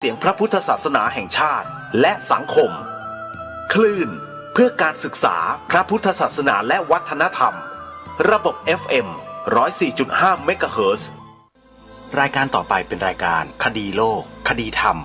เสียงพระพุทธศาสนาแห่งชาติและสังคมคลื่นเพื่อการศึกษาพระพุทธศาสนาและวัฒนธรรมระบบ FM 104.5 เมกะเฮิรตซ์รายการต่อไปเป็นรายการคดีโลกคดีธรรม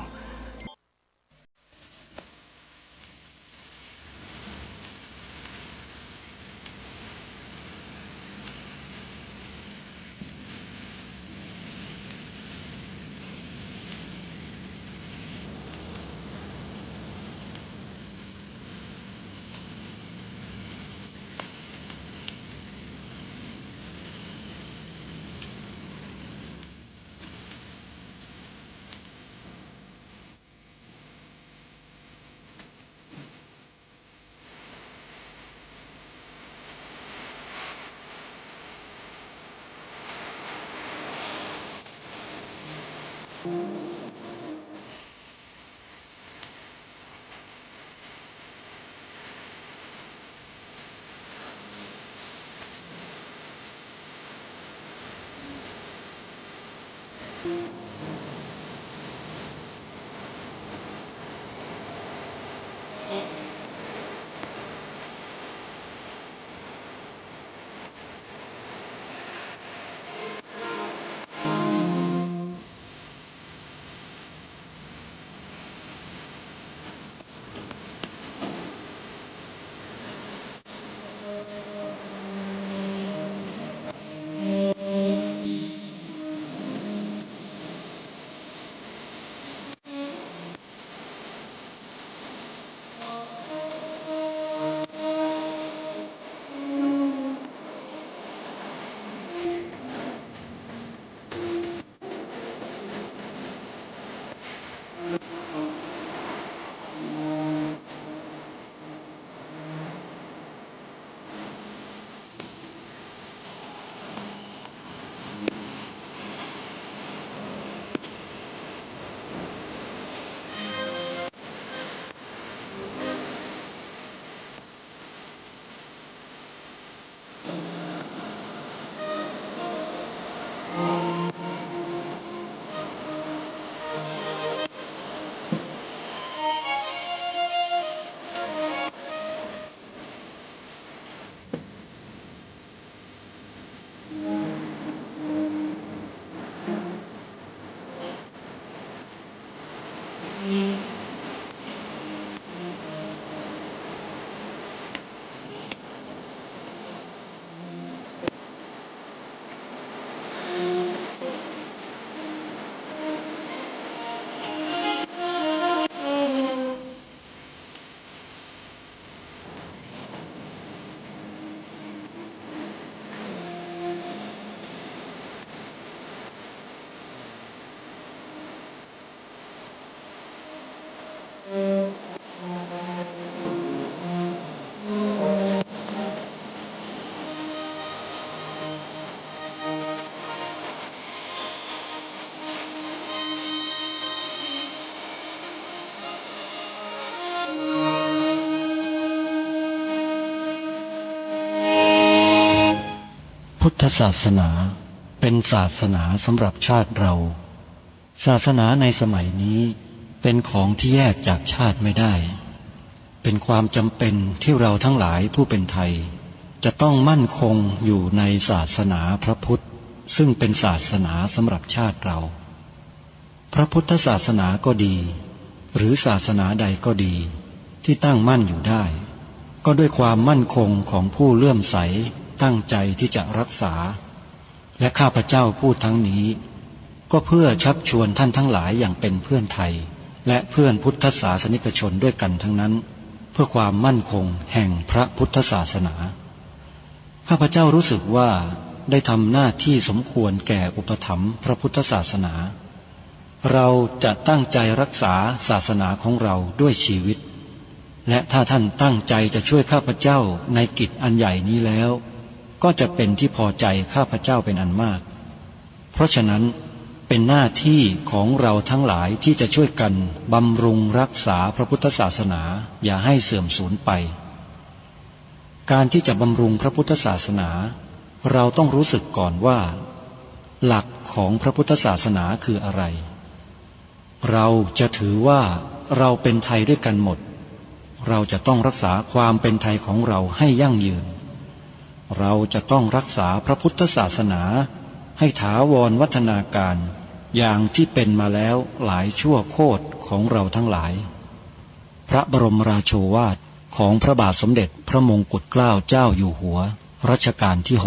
พุทธศาสนาเป็นศาสนาสำหรับชาติเราศาสนาในสมัยนี้เป็นของที่แยกจากชาติไม่ได้เป็นความจำเป็นที่เราทั้งหลายผู้เป็นไทยจะต้องมั่นคงอยู่ในศาสนาพระพุทธซึ่งเป็นศาสนาสำหรับชาติเราพระพุทธศาสนาก็ดีหรือศาสนาใดก็ดีที่ตั้งมั่นอยู่ได้ก็ด้วยความมั่นคงของผู้เลื่อมใสตั้งใจที่จะรักษาและข้าพเจ้าพูดทั้งนี้ก็เพื่อชักชวนท่านทั้งหลายอย่างเป็นเพื่อนไทยและเพื่อนพุทธศาสนิกชนด้วยกันทั้งนั้นเพื่อความมั่นคงแห่งพระพุทธศาสนาข้าพเจ้ารู้สึกว่าได้ทำหน้าที่สมควรแก่อุปถัมภ์พระพุทธศาสนาเราจะตั้งใจรักษาศาสนาของเราด้วยชีวิตและถ้าท่านตั้งใจจะช่วยข้าพเจ้าในกิจอันใหญ่นี้แล้วก็จะเป็นที่พอใจข้าพเจ้าเป็นอันมากเพราะฉะนั้นเป็นหน้าที่ของเราทั้งหลายที่จะช่วยกันบำรุงรักษาพระพุทธศาสนาอย่าให้เสื่อมสูญไปการที่จะบำรุงพระพุทธศาสนาเราต้องรู้สึกก่อนว่าหลักของพระพุทธศาสนาคืออะไรพ เราจะถือว่าเราเป็นไทยด้วยกันหมดเราจะต้องรักษาความเป็นไทยของเราให้ยั่งยืนเราจะต้องรักษาพระพุทธศาสนาให้ถาวรวัฒนาการอย่างที่เป็นมาแล้วหลายชั่วโคตรของเราทั้งหลายพระบรมราโชวาทของพระบาทสมเด็จพระมงกุฎเกล้าเจ้าอยู่หัวรัชกาลที่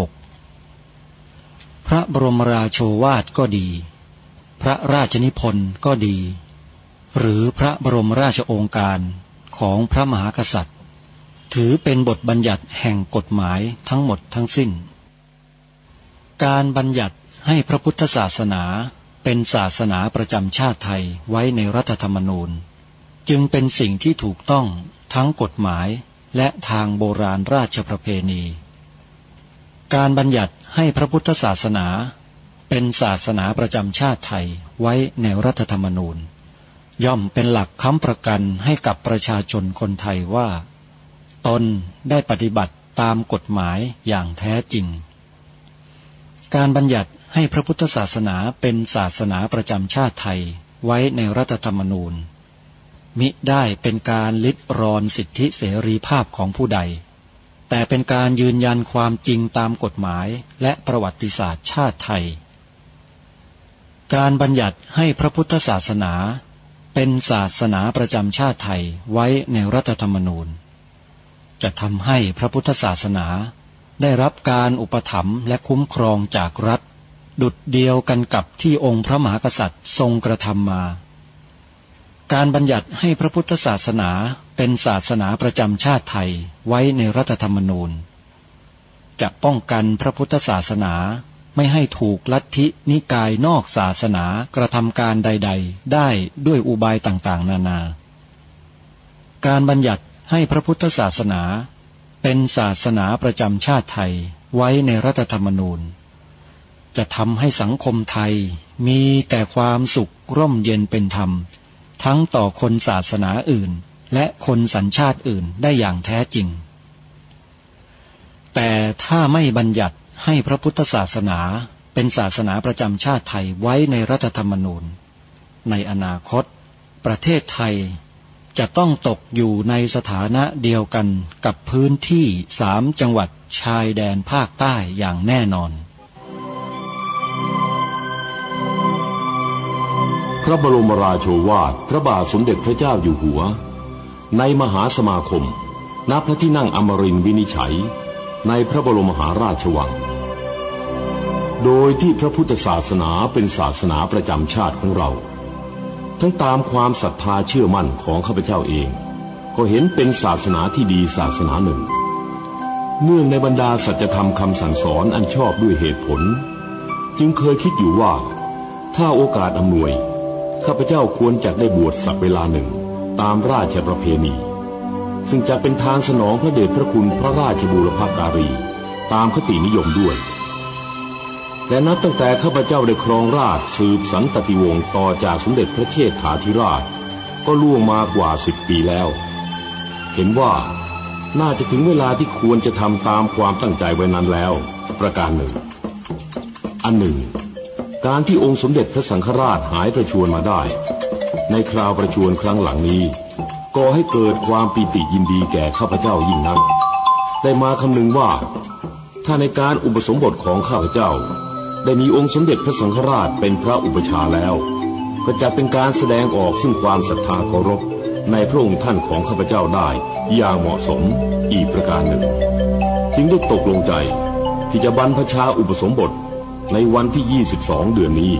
6พระบรมราโชวาทก็ดีพระราชนิพนธ์ก็ดีหรือพระบรมราชโองการของพระมหากษัตริย์ถือเป็นบทบัญญัติแห่งกฎหมายทั้งหมดทั้งสิ้นการบัญญัติให้พระพุทธศาสนาเป็นศาสนาประจำชาติไทยไว้ในรัฐธรรมนูญจึงเป็นสิ่งที่ถูกต้องทั้งกฎหมายและทางโบราณราชประเพณีการบัญญัติให้พระพุทธศาสนาเป็นศาสนาประจำชาติไทยไว้ในรัฐธรรมนูญย่อมเป็นหลักค้ำประกันให้กับประชาชนคนไทยว่าตนได้ปฏิบัติตามกฎหมายอย่างแท้จริงการบัญญัติให้พระพุทธศาสนาเป็นศาสนาประจำชาติไทยไว้ในรัฐธรรมนูญมิได้เป็นการลิดรอนสิทธิเสรีภาพของผู้ใดแต่เป็นการยืนยันความจริงตามกฎหมายและประวัติศาสตร์ชาติไทยการบัญญัติให้พระพุทธศาสนาเป็นศาสนาประจำชาติไทยไว้ในรัฐธรรมนูญจะทำให้พระพุทธศาสนาได้รับการอุปถัมภ์และคุ้มครองจากรัฐดุจเดียวกันกับที่องค์พระมหากษัตริย์ทรงกระทำมาการบัญญัติให้พระพุทธศาสนาเป็นศาสนาประจำชาติไทยไว้ในรัฐธรรมนูญจะป้องกันพระพุทธศาสนาไม่ให้ถูกลัทธินิกายนอกศาสนากระทำการใดๆได้ด้วยอุบายต่างๆนานาการบัญญัติให้พระพุทธศาสนาเป็นศาสนาประจำชาติไทยไว้ในรัฐธรรมนูญจะทำให้สังคมไทยมีแต่ความสุขร่มเย็นเป็นธรรมทั้งต่อคนศาสนาอื่นและคนสัญชาติอื่นได้อย่างแท้จริงแต่ถ้าไม่บัญญัติให้พระพุทธศาสนาเป็นศาสนาประจำชาติไทยไว้ในรัฐธรรมนูญในอนาคตประเทศไทยจะต้องตกอยู่ในสถานะเดียวกันกับพื้นที่3 จังหวัดชายแดนภาคใต้อย่างแน่นอนพระบรมราโชวาทพระบาทสมเด็จพระเจ้าอยู่หัวในมหาสมาคมณพระที่นั่งอมรินทร์วินิจฉัยในพระบรมมหาราชวังโดยที่พระพุทธศาสนาเป็นศาสนาประจำชาติของเราทั้งตามความศรัทธาเชื่อมั่นของข้าพเจ้าเองก็เห็นเป็นศาสนาที่ดีศาสนาหนึ่งเนื่องในบรรดาสัจธรรมคำสั่งสอนอันชอบด้วยเหตุผลจึงเคยคิดอยู่ว่าถ้าโอกาสอำนวยข้าพเจ้าควรจะได้บวชสักเวลาหนึ่งตามราชประเพณีซึ่งจะเป็นทางสนองพระเดชพระคุณพระราชบูรพการีตามคตินิยมด้วยแต่นับตั้งแต่ข้าพเจ้าได้ครองราชย์สืบสันตติวงศ์ต่อจากสมเด็จพระเชษฐาธิราชก็ล่วงมากว่า10 ปีแล้วเห็นว่าน่าจะถึงเวลาที่ควรจะทำตามความตั้งใจไว้นั้นแล้วประการหนึ่งอันหนึ่งการที่องค์สมเด็จพระสังฆราชหายประชวรมาได้ในคราวประชวรครั้งหลังนี้ก่อให้เกิดความปีติยินดีแก่ข้าพเจ้ายิ่งนักได้มาคำนึงว่าถ้าในการอุปสมบทของข้าพเจ้าได้มีองค์สมเด็จพระสังฆราชเป็นพระอุปชาแล้วก็จะเป็นการแสดงออกซึ่งความศรัทธาเคารพในพระองค์ท่านของข้าพเจ้าได้อย่างเหมาะสมอีกประการหนึ่งจึงได้ตกลงใจที่จะบรรพชาอุปสมบทในวันที่22 เดือนนี้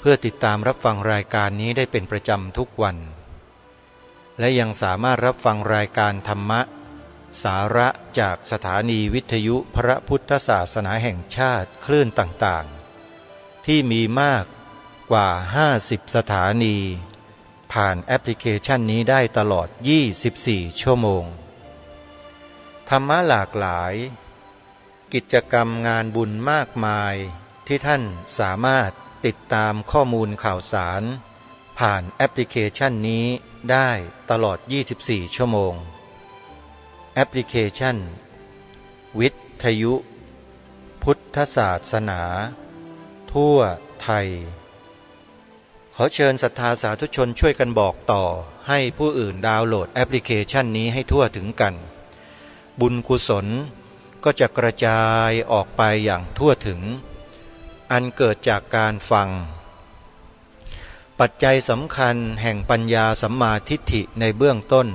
พื่อติดตามรับฟังรายการนี้ได้เป็นประจำทุกวันและยังสามารถรับฟังรายการธรรมะสาระจากสถานีวิทยุพระพุทธศาสนาแห่งชาติคลื่นต่างๆที่มีมากกว่า50สถานีผ่านแอปพลิเคชันนี้ได้ตลอด24ชั่วโมงธรรมะหลากหลายกิจกรรมงานบุญมากมายที่ท่านสามารถติดตามข้อมูลข่าวสารผ่านแอปพลิเคชันนี้ได้ตลอด24ชั่วโมงแอปพลิเคชันวิทยุพุทธศาสนาทั่วไทยขอเชิญศรัทธาสาธุชนช่วยกันบอกต่อให้ผู้อื่นดาวน์โหลดแอปพลิเคชันนี้ให้ทั่วถึงกันบุญกุศลก็จะกระจายออกไปอย่างทั่วถึงอันเกิดจากการฟังปัจจัยสำคัญแห่งปัญญาสัมมาทิฏฐิในเบื้องต้น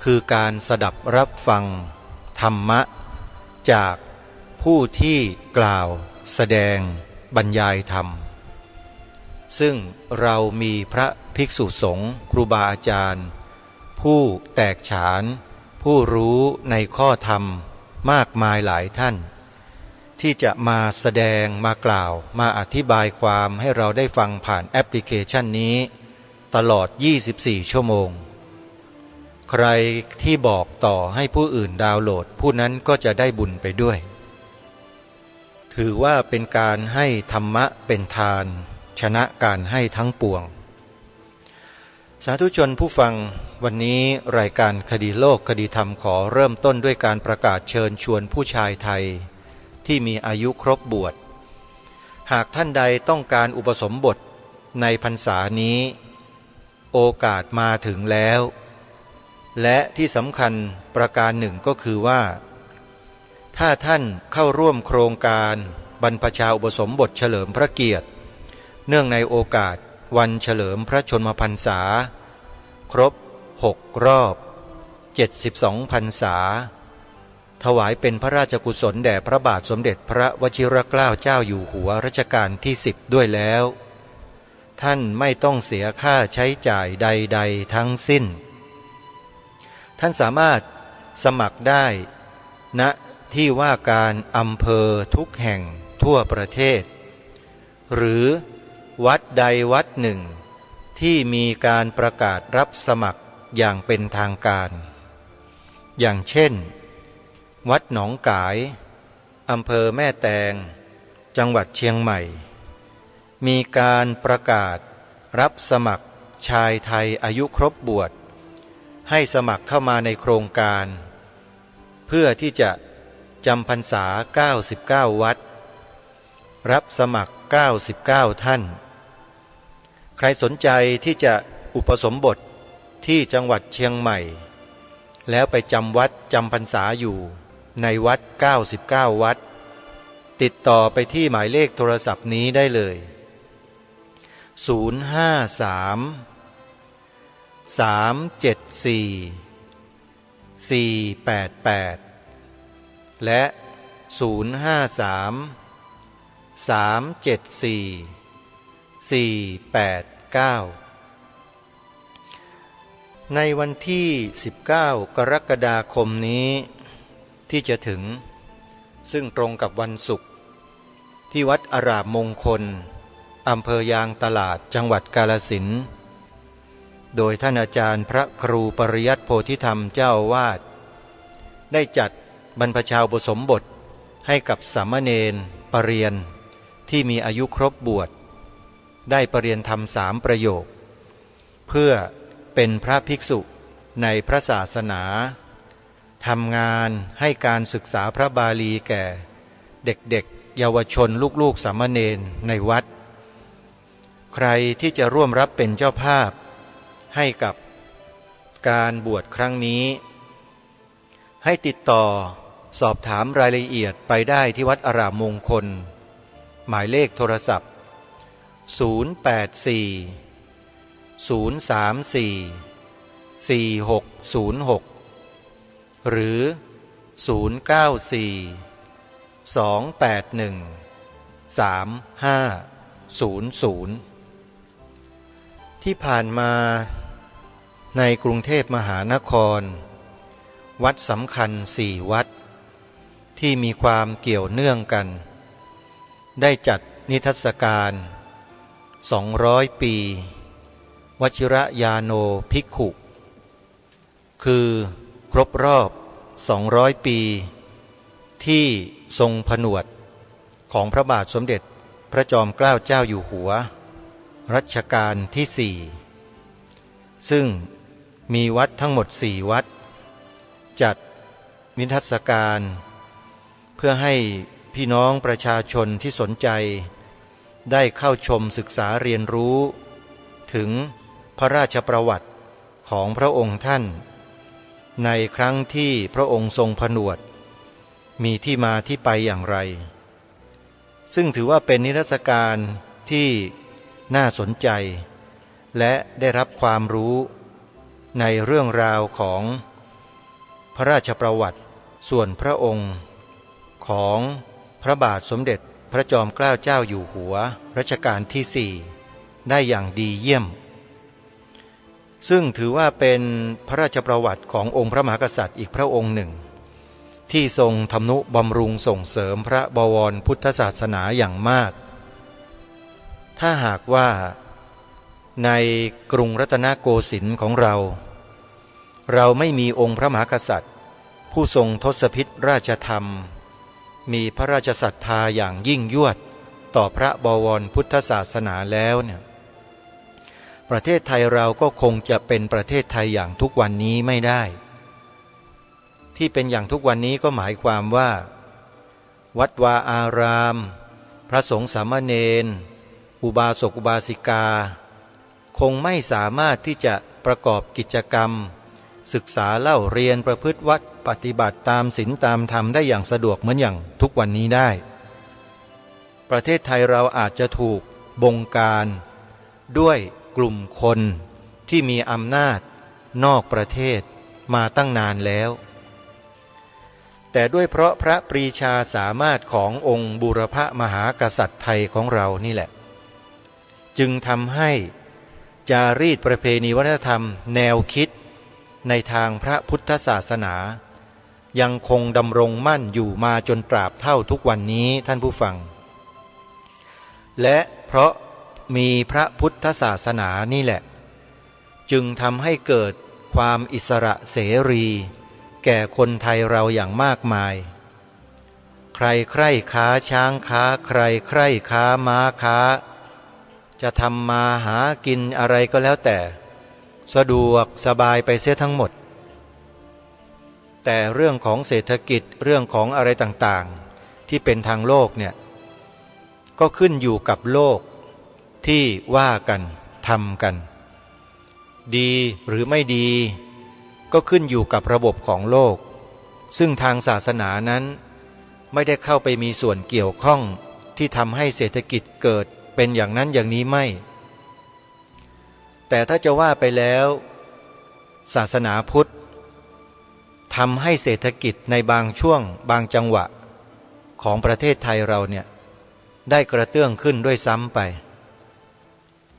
คือการสดับรับฟังธรรมะจากผู้ที่กล่าวแสดงบรรยายธรรมซึ่งเรามีพระภิกษุสงฆ์ครูบาอาจารย์ผู้แตกฉานผู้รู้ในข้อธรรมมากมายหลายท่านที่จะมาแสดงมากล่าวมาอธิบายความให้เราได้ฟังผ่านแอปพลิเคชันนี้ตลอด24ชั่วโมงใครที่บอกต่อให้ผู้อื่นดาวน์โหลดผู้นั้นก็จะได้บุญไปด้วยถือว่าเป็นการให้ธรรมะเป็นทานชนะการให้ทั้งปวงสาธุชนผู้ฟังวันนี้รายการคดีโลกคดีธรรมขอเริ่มต้นด้วยการประกาศเชิญชวนผู้ชายไทยที่มีอายุครบบวชหากท่านใดต้องการอุปสมบทในพรรษานี้โอกาสมาถึงแล้วและที่สำคัญประการหนึ่งก็คือว่าถ้าท่านเข้าร่วมโครงการบรรพชาอุปสมบทเฉลิมพระเกียรติเนื่องในโอกาสวันเฉลิมพระชนมพรรษาครบ6รอบ72พรรษาถวายเป็นพระราชกุศลแด่พระบาทสมเด็จพระวชิรเกล้าเจ้าอยู่หัวรัชกาลที่10ด้วยแล้วท่านไม่ต้องเสียค่าใช้จ่ายใดๆทั้งสิ้นท่านสามารถสมัครได้ณที่ว่าการอำเภอทุกแห่งทั่วประเทศหรือวัดใดวัดหนึ่งที่มีการประกาศรับสมัครอย่างเป็นทางการอย่างเช่นวัดหนองกายอำเภอแม่แตงจังหวัดเชียงใหม่มีการประกาศรับสมัครชายไทยอายุครบบวชให้สมัครเข้ามาในโครงการเพื่อที่จะจำพรรษา99วัดรับสมัคร99ท่านใครสนใจที่จะอุปสมบทที่จังหวัดเชียงใหม่แล้วไปจำวัดจำพรรษาอยู่ในวัด99วัดติดต่อไปที่หมายเลขโทรศัพท์นี้ได้เลย053 374 488และ053 374 489ในวันที่19กรกฎาคมนี้ที่จะถึงซึ่งตรงกับวันศุกร์ที่วัดอารามมงคลอำเภอยางตลาดจังหวัดกาฬสินธุ์โดยท่านอาจารย์พระครูปริยัติโพธิธรรมเจ้าอาวาสได้จัดบรรพชาอุปสมบทให้กับสามเณรปรริยนที่มีอายุครบบวชได้ปรริยนธรรม3ประโยคเพื่อเป็นพระภิกษุในพระศาสนาทำงานให้การศึกษาพระบาลีแก่เด็กๆเยาวชนลูกๆสามเณรในวัดใครที่จะร่วมรับเป็นเจ้าภาพให้กับการบวชครั้งนี้ให้ติดต่อสอบถามรายละเอียดไปได้ที่วัดอารามมงคลหมายเลขโทรศัพท์084 034 4606หรือ094 281 35 ที่ผ่านมาในกรุงเทพมหานครวัดสำคัญ4 วัดที่มีความเกี่ยวเนื่องกันได้จัดนิทรรศการ200 ปีวชิรยาโนภิกขุคือครบรอบ200 ปีที่ทรงผนวดของพระบาทสมเด็จพระจอมเกล้าเจ้าอยู่หัวรัชกาลที่4ซึ่งมีวัดทั้งหมด4 วัดจัดนิทรรศการเพื่อให้พี่น้องประชาชนที่สนใจได้เข้าชมศึกษาเรียนรู้ถึงพระราชประวัติของพระองค์ท่านในครั้งที่พระองค์ทรงผนวดมีที่มาที่ไปอย่างไรซึ่งถือว่าเป็นนิทรรศการที่น่าสนใจและได้รับความรู้ในเรื่องราวของพระราชประวัติส่วนพระองค์ของพระบาทสมเด็จพระจอมเกล้าเจ้าอยู่หัวรัชกาลที่4ได้อย่างดีเยี่ยมซึ่งถือว่าเป็นพระราชประวัติขององค์พระมหากษัตริย์อีกพระองค์หนึ่งที่ทรงทำนุบำรุงส่งเสริมพระบวรพุทธศาสนาอย่างมากถ้าหากว่าในกรุงรัตนโกสินทร์ของเราไม่มีองค์พระมหากษัตริย์ผู้ทรงทศพิธราชธรรมมีพระราชศรัทธาอย่างยิ่งยวดต่อพระบวรพุทธศาสนาแล้วเนี่ยประเทศไทยเราก็คงจะเป็นประเทศไทยอย่างทุกวันนี้ไม่ได้ที่เป็นอย่างทุกวันนี้ก็หมายความว่าวัดวาอารามพระสงฆ์สามเณรอุบาสกอุบาสิกาคงไม่สามารถที่จะประกอบกิจกรรมศึกษาเล่าเรียนประพฤติวัดปฏิบัติตามศีลตามธรรมได้อย่างสะดวกเหมือนอย่างทุกวันนี้ได้ประเทศไทยเราอาจจะถูกบงการด้วยกลุ่มคนที่มีอำนาจนอกประเทศมาตั้งนานแล้วแต่ด้วยเพราะพระปรีชาสามารถขององค์บูรพมหากษัตริย์ไทยของเรานี่แหละจึงทำให้จารีตประเพณีวัฒนธรรมแนวคิดในทางพระพุทธศาสนายังคงดำรงมั่นอยู่มาจนตราบเท่าทุกวันนี้ท่านผู้ฟังและเพราะมีพระพุทธศาสนานี่แหละจึงทำให้เกิดความอิสระเสรีแก่คนไทยเราอย่างมากมายใครใคร่ค้าช้างค้าใครใคร่ค้าม้าค้าจะทำมาหากินอะไรก็แล้วแต่สะดวกสบายไปเสียทั้งหมดแต่เรื่องของเศรษฐกิจเรื่องของอะไรต่างๆที่เป็นทางโลกเนี่ยก็ขึ้นอยู่กับโลกที่ว่ากันทำกันดีหรือไม่ดีก็ขึ้นอยู่กับระบบของโลกซึ่งทางศาสนานั้นไม่ได้เข้าไปมีส่วนเกี่ยวข้องที่ทำให้เศรษฐกิจเกิดเป็นอย่างนั้นอย่างนี้ไม่แต่ถ้าจะว่าไปแล้วศาสนาพุทธทำให้เศรษฐกิจในบางช่วงบางจังหวะของประเทศไทยเราเนี่ยได้กระเตื้องขึ้นด้วยซ้ำไป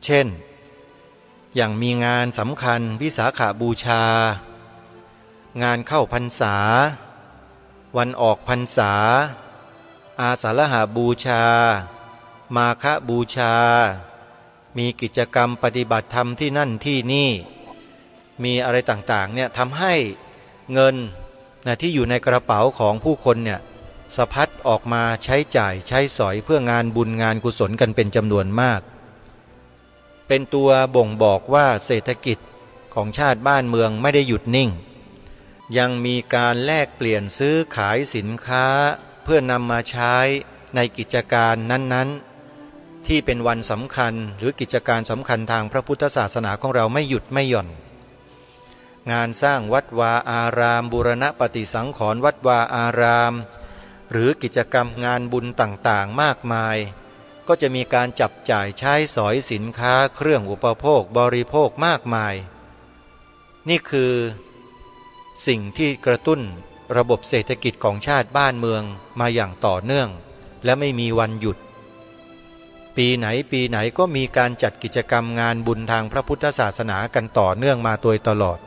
เช่นอย่างมีงานสำคัญวิสาขบูชางานเข้าพรรษาวันออกพรรษาอาสาฬหบูชามาฆบูชามีกิจกรรมปฏิบัติธรรมที่นั่นที่นี่มีอะไรต่างๆเนี่ยทำให้เงินที่อยู่ในกระเป๋าของผู้คนเนี่ยสะพัดออกมาใช้จ่ายใช้สอยเพื่องานบุญงานกุศลกันเป็นจำนวนมากเป็นตัวบ่งบอกว่าเศรษฐกิจของชาติบ้านเมืองไม่ได้หยุดนิ่งยังมีการแลกเปลี่ยนซื้อขายสินค้าเพื่อนำมาใช้ในกิจการนั้นๆที่เป็นวันสำคัญหรือกิจการสำคัญทางพระพุทธศาสนาของเราไม่หยุดไม่หย่อนงานสร้างวัดวาอารามบูรณปฏิสังขรณ์วัดวาอารามหรือกิจกรรมงานบุญต่างๆมากมายก็จะมีการจับจ่ายใช้สอยสินค้าเครื่องอุปโภคบริโภคมากมายนี่คือสิ่งที่กระตุ้นระบบเศรษฐกิจของชาติบ้านเมืองมาอย่างต่อเนื่องและไม่มีวันหยุด ปีไหนก็มีการจัดกิจกรรมงานบุญทางพระพุทธศาสนากันต่อเนื่องมาโดยตลอด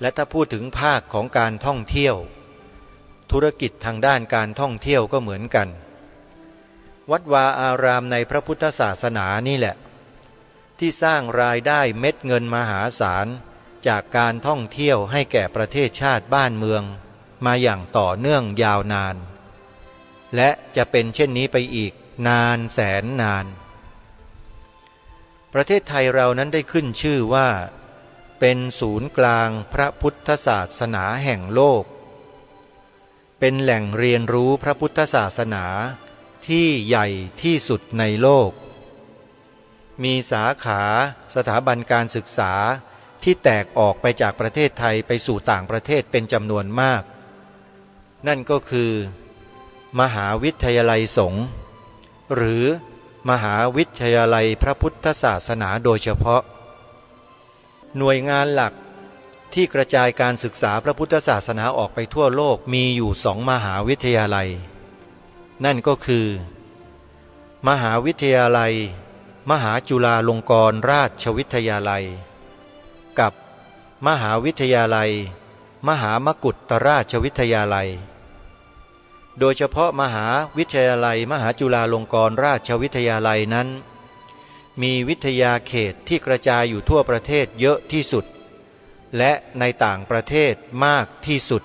และถ้าพูดถึงภาคของการท่องเที่ยวธุรกิจทางด้านการท่องเที่ยวก็เหมือนกันวัดวาอารามในพระพุทธศาสนานี่แหละที่สร้างรายได้เม็ดเงินมหาศาลจากการท่องเที่ยวให้แก่ประเทศชาติบ้านเมืองมาอย่างต่อเนื่องยาวนานและจะเป็นเช่นนี้ไปอีกนานแสนนานประเทศไทยเรานั้นได้ขึ้นชื่อว่าเป็นศูนย์กลางพระพุทธศาสนาแห่งโลกเป็นแหล่งเรียนรู้พระพุทธศาสนาที่ใหญ่ที่สุดในโลกมีสาขาสถาบันการศึกษาที่แตกออกไปจากประเทศไทยไปสู่ต่างประเทศเป็นจำนวนมากนั่นก็คือมหาวิทยาลัยสงฆ์หรือมหาวิทยาลัยพระพุทธศาสนาโดยเฉพาะหน่วยงานหลักที่กระจายการศึกษาพระพุทธศาสนาออกไปทั่วโลกมีอยู่2 มหาวิทยาลัยนั่นก็คือมหาวิทยาลัยมหาจุฬาลงกรณราชวิทยาลัยกับมหาวิทยาลัยมหามกุฏราชวิทยาลัยโดยเฉพาะมหาวิทยาลัยมหาจุฬาลงกรณราชวิทยาลัยนั้นมีวิทยาเขตที่กระจายอยู่ทั่วประเทศเยอะที่สุดและในต่างประเทศมากที่สุด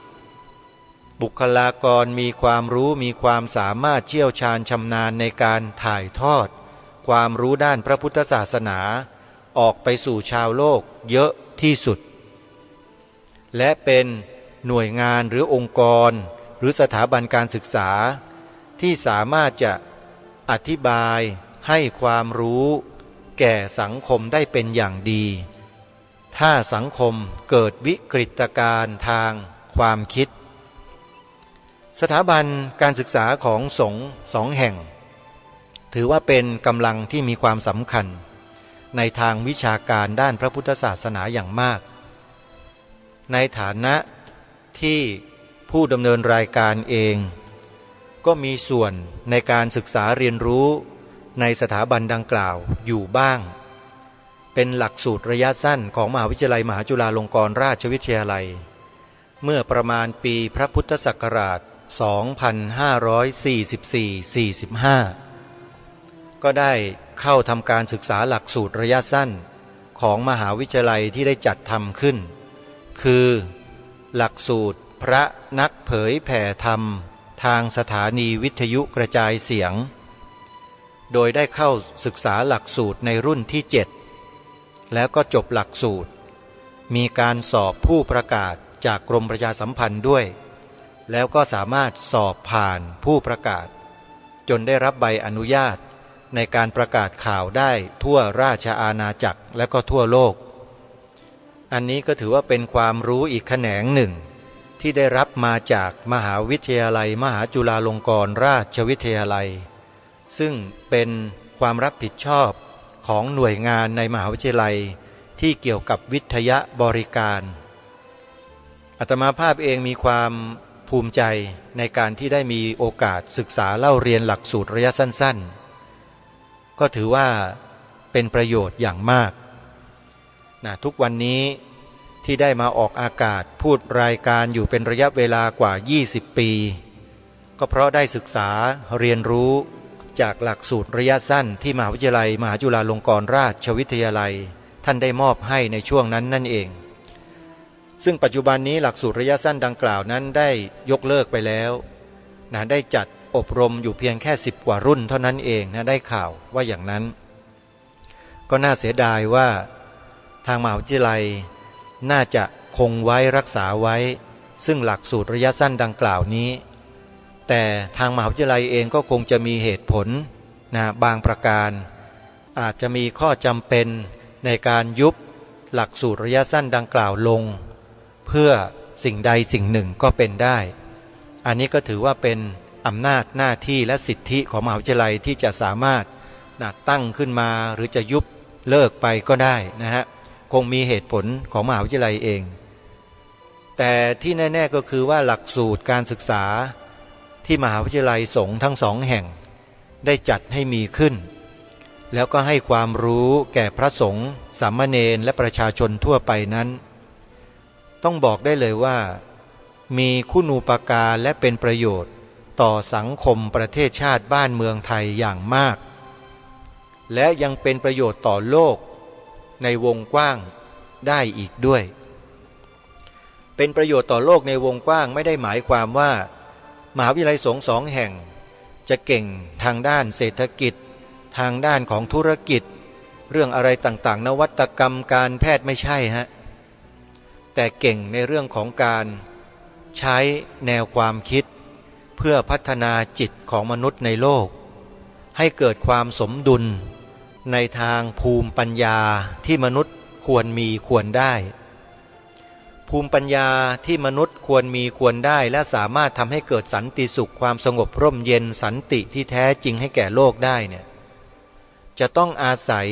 บุคลากรมีความรู้มีความสามารถเชี่ยวชาญชำนาญในการถ่ายทอดความรู้ด้านพระพุทธศาสนาออกไปสู่ชาวโลกเยอะที่สุดและเป็นหน่วยงานหรือองค์กรหรือสถาบันการศึกษาที่สามารถจะอธิบายให้ความรู้แก่สังคมได้เป็นอย่างดีถ้าสังคมเกิดวิกฤตการณ์ทางความคิดสถาบันการศึกษาของสงฆ์2 แห่งถือว่าเป็นกำลังที่มีความสำคัญในทางวิชาการด้านพระพุทธศาสนาอย่างมากในฐานะที่ผู้ดำเนินรายการเองก็มีส่วนในการศึกษาเรียนรู้ในสถาบันดังกล่าวอยู่บ้างเป็นหลักสูตรระยะสั้นของมหาวิทยาลัยมหาจุฬาลงกรณราชวิทยาลัยเมื่อประมาณปีพระพุทธศักราช 2544-45 ก็ได้เข้าทำการศึกษาหลักสูตรระยะสั้นของมหาวิทยาลัยที่ได้จัดทำขึ้นคือหลักสูตรพระนักเผยแผ่ธรรมทางสถานีวิทยุกระจายเสียงโดยได้เข้าศึกษาหลักสูตรในรุ่นที่ 7แล้วก็จบหลักสูตรมีการสอบผู้ประกาศจากกรมประชาสัมพันธ์ด้วยแล้วก็สามารถสอบผ่านผู้ประกาศจนได้รับใบอนุญาตในการประกาศข่าวได้ทั่วราชอาณาจักรและก็ทั่วโลกอันนี้ก็ถือว่าเป็นความรู้อีกแขนงหนึ่งที่ได้รับมาจากมหาวิทยาลัยมหาจุฬาลงกรณราชวิทยาลัยซึ่งเป็นความรับผิดชอบของหน่วยงานในมหาวิทยาลัยที่เกี่ยวกับวิทยาบริการอาตมาภาพเองมีความภูมิใจในการที่ได้มีโอกาสศึกษาเล่าเรียนหลักสูตรระยะสั้นๆก็ถือว่าเป็นประโยชน์อย่างมากทุกวันนี้ที่ได้มาออกอากาศพูดรายการอยู่เป็นระยะเวลากว่า20 ปีก็เพราะได้ศึกษาเรียนรู้จากหลักสูตรระยะสั้นที่มหาวิทยาลัยมหาจุฬาลงกรณราชวิทยาลัยท่านได้มอบให้ในช่วงนั้นนั่นเองซึ่งปัจจุบันนี้หลักสูตรระยะสั้นดังกล่าวนั้นได้ยกเลิกไปแล้วได้จัดอบรมอยู่เพียงแค่10 กว่ารุ่นเท่านั้นเองได้ข่าวว่าอย่างนั้นก็น่าเสียดายว่าทางมหาวิทยาลัยน่าจะคงไว้รักษาไว้ซึ่งหลักสูตรระยะสั้นดังกล่าวนี้แต่ทางมหาวิทยาลัยเองก็คงจะมีเหตุผลบางประการอาจจะมีข้อจำเป็นในการยุบหลักสูตรระยะสั้นดังกล่าวลงเพื่อสิ่งใดสิ่งหนึ่งก็เป็นได้อันนี้ก็ถือว่าเป็นอำนาจหน้าที่และสิทธิของมหาวิทยาลัยที่จะสามารถตั้งขึ้นมาหรือจะยุบเลิกไปก็ได้คงมีเหตุผลของมหาวิทยาลัยเองแต่ที่แน่ๆก็คือว่าหลักสูตรการศึกษาที่มหาวิทยาลัยสงฆ์ทั้ง2 แห่ง ได้จัดให้มีขึ้นแล้วก็ให้ความรู้แก่พระสงฆ์สามเณรและประชาชนทั่วไปนั้นต้องบอกได้เลยว่ามีคุณูปการและเป็นประโยชน์ต่อสังคมประเทศชาติบ้านเมืองไทยอย่างมากและยังเป็นประโยชน์ต่อโลกในวงกว้างได้อีกด้วยเป็นประโยชน์ต่อโลกในวงกว้างไม่ได้หมายความว่ามหาวิทยาลัยสงฆ์สองแห่งจะเก่งทางด้านเศรษฐกิจทางด้านของธุรกิจเรื่องอะไรต่างๆนวัตกรรมการแพทย์ไม่ใช่ฮะแต่เก่งในเรื่องของการใช้แนวความคิดเพื่อพัฒนาจิตของมนุษย์ในโลกให้เกิดความสมดุลในทางภูมิปัญญาที่มนุษย์ควรมีควรได้ภูมิปัญญาที่มนุษย์ควรมีควรได้และสามารถทำให้เกิดสันติสุขความสงบร่มเย็นสันติที่แท้จริงให้แก่โลกได้เนี่ยจะต้องอาศัย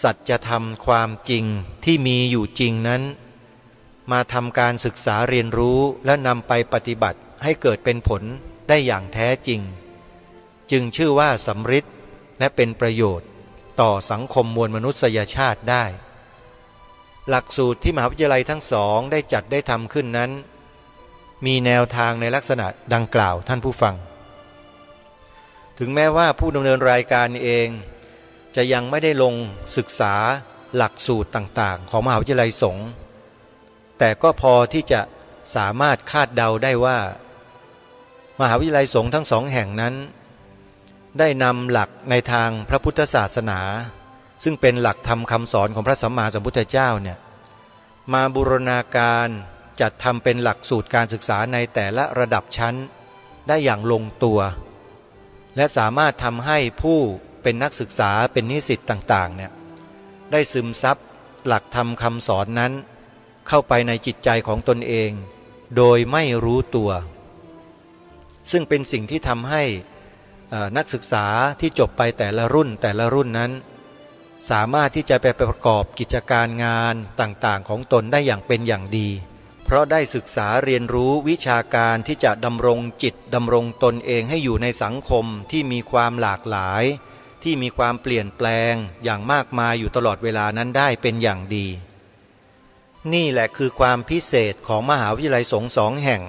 สัจธรรมความจริงที่มีอยู่จริงนั้นมาทำการศึกษาเรียนรู้และนำไปปฏิบัติให้เกิดเป็นผลได้อย่างแท้จริงจึงชื่อว่าสำฤทธิ์และเป็นประโยชน์ต่อสังคมมวลมนุษยชาติได้หลักสูตรที่มหาวิทยาลัยทั้งสองได้จัดได้ทำขึ้นนั้นมีแนวทางในลักษณะดังกล่าวท่านผู้ฟังถึงแม้ว่าผู้ดำเนินรายการเองจะยังไม่ได้ลงศึกษาหลักสูตรต่างๆของมหาวิทยาลัยสงฆ์แต่ก็พอที่จะสามารถคาดเดาได้ว่ามหาวิทยาลัยสงฆ์ทั้งสองแห่งนั้นได้นำหลักในทางพระพุทธศาสนาซึ่งเป็นหลักธรรมคำสอนของพระสัมมาสัมพุทธเจ้าเนี่ยมาบูรณาการจัดทำเป็นหลักสูตรการศึกษาในแต่ละระดับชั้นได้อย่างลงตัวและสามารถทำให้ผู้เป็นนักศึกษาเป็นนิสิตต่างๆเนี่ยได้ซึมซับหลักธรรมคำสอนนั้นเข้าไปในจิตใจของตนเองโดยไม่รู้ตัวซึ่งเป็นสิ่งที่ทำให้นักศึกษาที่จบไปแต่ละรุ่นนั้นสามารถที่จะไปประกอบกิจการงานต่างๆของตนได้อย่างเป็นอย่างดีเพราะได้ศึกษาเรียนรู้วิชาการที่จะดำรงจิตดำรงตนเองให้อยู่ในสังคมที่มีความหลากหลายที่มีความเปลี่ยนแปลงอย่างมากมายอยู่ตลอดเวลานั้นได้เป็นอย่างดีนี่แหละคือความพิเศษของมหาวิทยาลัยสงฆ์สองแห่ง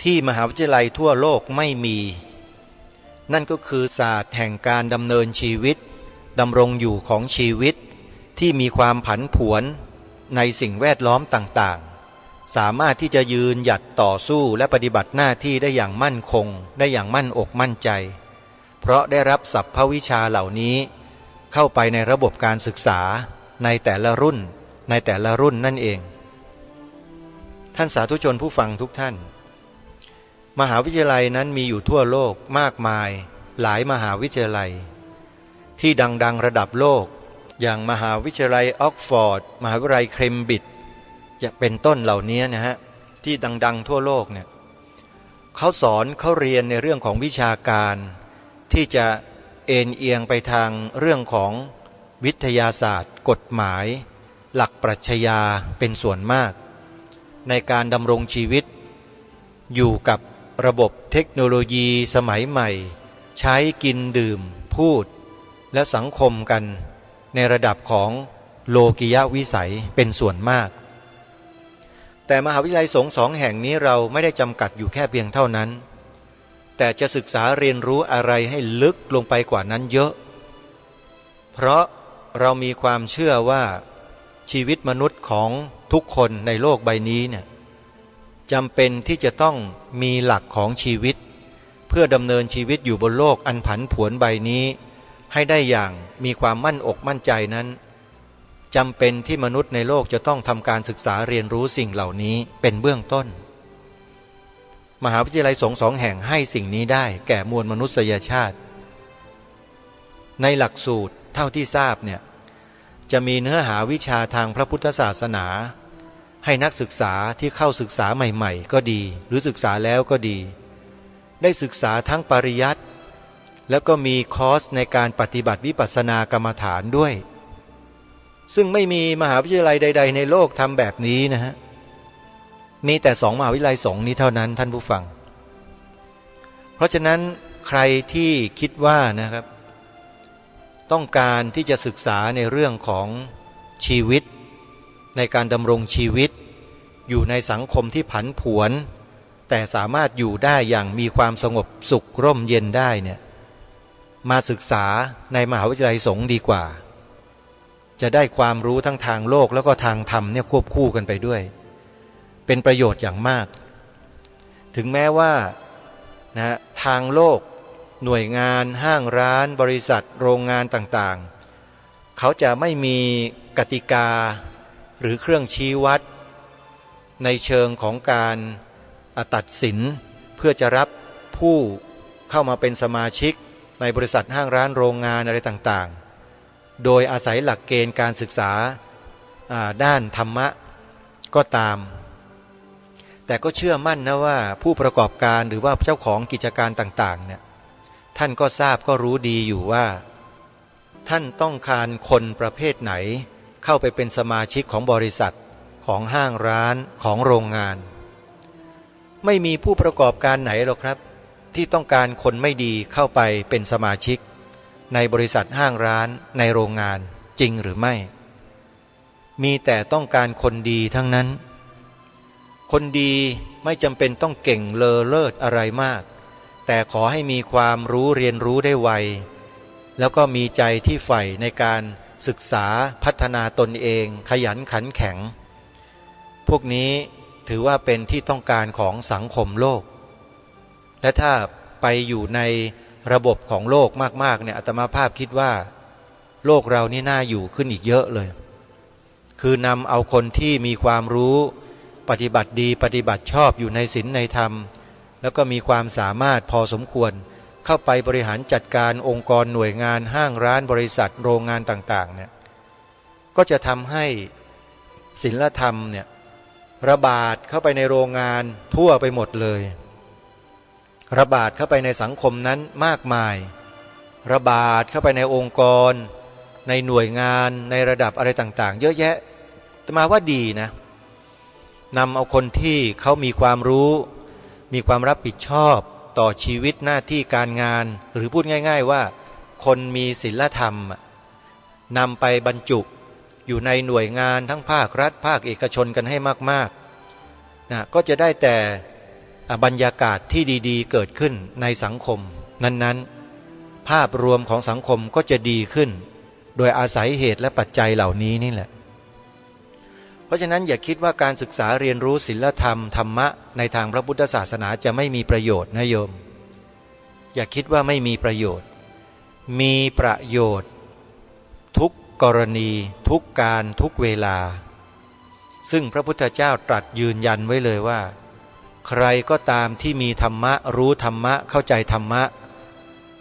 ที่มหาวิทยาลัยทั่วโลกไม่มีนั่นก็คือศาสตร์แห่งการดำเนินชีวิตดำรงอยู่ของชีวิตที่มีความผันผวนในสิ่งแวดล้อมต่างๆสามารถที่จะยืนหยัดต่อสู้และปฏิบัติหน้าที่ได้อย่างมั่นคงได้อย่างมั่นอกมั่นใจเพราะได้รับสรรพวิชาเหล่านี้เข้าไปในระบบการศึกษาในแต่ละรุ่นนั่นเองท่านสาธุชนผู้ฟังทุกท่านมหาวิทยาลัยนั้นมีอยู่ทั่วโลกมากมายหลายมหาวิทยาลัยที่ดังๆระดับโลกอย่างมหาวิทยาลัยออกฟอร์ดมหาวิทยาลัยเคมบริดจ์เป็นต้นเหล่านี้นะฮะที่ดังๆทั่วโลกเนี่ยเขาสอนเขาเรียนในเรื่องของวิชาการที่จะเอ็นเอียงไปทางเรื่องของวิทยาศาสตร์กฎหมายหลักปรัชญาเป็นส่วนมากในการดำรงชีวิตอยู่กับระบบเทคโนโลยีสมัยใหม่ใช้กินดื่มพูดและสังคมกันในระดับของโลกิยวิสัยเป็นส่วนมากแต่มหาวิทยาลัยสงฆ์สองแห่งนี้เราไม่ได้จำกัดอยู่แค่เพียงเท่านั้นแต่จะศึกษาเรียนรู้อะไรให้ลึกลงไปกว่านั้นเยอะเพราะเรามีความเชื่อว่าชีวิตมนุษย์ของทุกคนในโลกใบนี้เนี่ยจำเป็นที่จะต้องมีหลักของชีวิตเพื่อดำเนินชีวิตอยู่บนโลกอันผันผวนใบนี้ให้ได้อย่างมีความมั่นอกมั่นใจนั้นจำเป็นที่มนุษย์ในโลกจะต้องทำการศึกษาเรียนรู้สิ่งเหล่านี้เป็นเบื้องต้นมหาวิทยาลัยสงฆ์สองแห่งให้สิ่งนี้ได้แก่มวลมนุษยชาติในหลักสูตรเท่าที่ทราบเนี่ยจะมีเนื้อหาวิชาทางพระพุทธศาสนาให้นักศึกษาที่เข้าศึกษาใหม่ๆก็ดีหรือศึกษาแล้วก็ดีได้ศึกษาทั้งปริยัติแล้วก็มีคอร์สในการปฏิบัติวิปัสสนากรรมฐานด้วยซึ่งไม่มีมหาวิทยาลัยใดๆในโลกทำแบบนี้นะฮะมีแต่2 มหาวิทยาลัยสงฆ์นี้เท่านั้นท่านผู้ฟังเพราะฉะนั้น ใครที่คิดว่านะครับต้องการที่จะศึกษาในเรื่องของชีวิตในการดำรงชีวิตอยู่ในสังคมที่ผันผวนแต่สามารถอยู่ได้อย่างมีความสงบสุขร่มเย็นได้เนี่ยมาศึกษาในมหาวิทยาลัยสงฆ์ดีกว่าจะได้ความรู้ทั้งทางโลกแล้วก็ทางธรรมเนี่ยควบคู่กันไปด้วยเป็นประโยชน์อย่างมากถึงแม้ว่านะทางโลกหน่วยงานห้างร้านบริษัทโรงงานต่างๆเขาจะไม่มีกติกาหรือเครื่องชี้วัดในเชิงของการตัดสินเพื่อจะรับผู้เข้ามาเป็นสมาชิกในบริษัทห้างร้านโรงงานอะไรต่างๆโดยอาศัยหลักเกณฑ์การศึกษาด้านธรรมะก็ตามแต่ก็เชื่อมั่นนะว่าผู้ประกอบการหรือว่าเจ้าของกิจการต่างๆเนี่ยท่านก็ทราบก็รู้ดีอยู่ว่าท่านต้องการคนประเภทไหนเข้าไปเป็นสมาชิกของบริษัทของห้างร้านของโรงงานไม่มีผู้ประกอบการไหนหรอกครับที่ต้องการคนไม่ดีเข้าไปเป็นสมาชิกในบริษัทห้างร้านในโรงงานจริงหรือไม่มีแต่ต้องการคนดีทั้งนั้นคนดีไม่จำเป็นต้องเก่งเลอเลิศอะไรมากแต่ขอให้มีความรู้เรียนรู้ได้ไวแล้วก็มีใจที่ใฝ่ในการศึกษาพัฒนาตนเองขยันขันแข็งพวกนี้ถือว่าเป็นที่ต้องการของสังคมโลกและถ้าไปอยู่ในระบบของโลกมากๆเนี่ยอาตมาภาพคิดว่าโลกเรานี่น่าอยู่ขึ้นอีกเยอะเลยคือนำเอาคนที่มีความรู้ปฏิบัติดีปฏิบัติชอบอยู่ในศีลในธรรมแล้วก็มีความสามารถพอสมควรเข้าไปบริหารจัดการองค์กรหน่วยงานห้างร้านบริษัทโรงงานต่างๆเนี่ยก็จะทำให้ศีลธรรมเนี่ยระบาดเข้าไปในโรงงานทั่วไปหมดเลยระบาดเข้าไปในสังคมนั้นมากมายระบาดเข้าไปในองค์กรในหน่วยงานในระดับอะไรต่างๆเยอะแยะแต่มาว่าดีนะนำเอาคนที่เขามีความรู้มีความรับผิดชอบต่อชีวิตหน้าที่การงานหรือพูดง่ายๆว่าคนมีศีลธรรมนำไปบรรจุอยู่ในหน่วยงานทั้งภาครัฐภาคเอกชนกันให้มากๆนะก็จะได้แต่บรรยากาศที่ดีๆเกิดขึ้นในสังคมนั้นๆภาพรวมของสังคมก็จะดีขึ้นโดยอาศัยเหตุและปัจจัยเหล่านี้นี่แหละเพราะฉะนั้นอย่าคิดว่าการศึกษาเรียนรู้ศีลธรรมธรรมะในทางพระพุทธศาสนาจะไม่มีประโยชน์นะโยมอย่าคิดว่าไม่มีประโยชน์มีประโยชน์ทุกกรณีทุกการทุกเวลาซึ่งพระพุทธเจ้าตรัสยืนยันไว้เลยว่าใครก็ตามที่มีธรรมะรู้ธรรมะเข้าใจธรรมะ